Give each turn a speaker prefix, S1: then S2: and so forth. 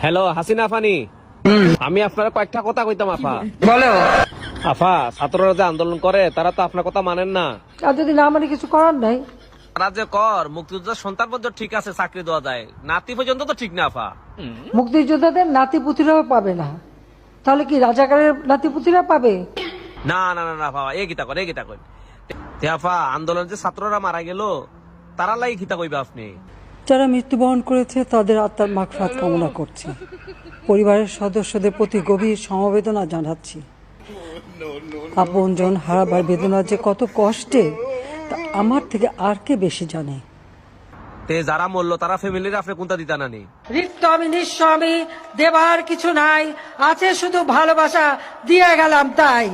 S1: Hello Hasina আফানি, আমি আপনার কয়েকটা কথা কইতাম আফা।
S2: বলো।
S1: আফা, ছাত্ররা যে আন্দোলন করে তারা তো আপনার কথা মানেন না।
S3: আর যদি না মানে কিছু করার নাই।
S1: তারা যে কর মুক্তিযোদ্ধার সন্তান পর্যন্ত ঠিক আছে, চাকরি দেওয়া যায়, নাতি পর্যন্ত তো ঠিক না আফা।
S3: মুক্তিযোদ্ধাদের নাতিপুতিরাও পাবে না, তাহলে কি রাজাকারের নাতিপুতিরা পাবে?
S1: না না না না আফা, এ গীতা কর, এ গীতা কর। তে আফা, আন্দোলন যে ছাত্ররা মারা গেল তারা লাই গীতা কইবা আপনি?
S4: যারা মৃত্যুবরণ করেছে তাদের আত্মার মাগফিরাত কামনা করছি। পরিবারের সদস্যদের প্রতি গভীর সমবেদনা জানাচ্ছি। আপনজন হারাবার বেদনা যে কত কষ্টে তা আমার থেকে আর কে বেশি জানে।
S1: তে যারা মরলো তারা ফ্যামিলির আপনি কোনটা দিতা নানি?
S3: রিক্ত আমি নিঃস্ব, আমি দেবার কিছু নাই, আছে শুধু ভালোবাসা, দিয়ে গেলাম তাই।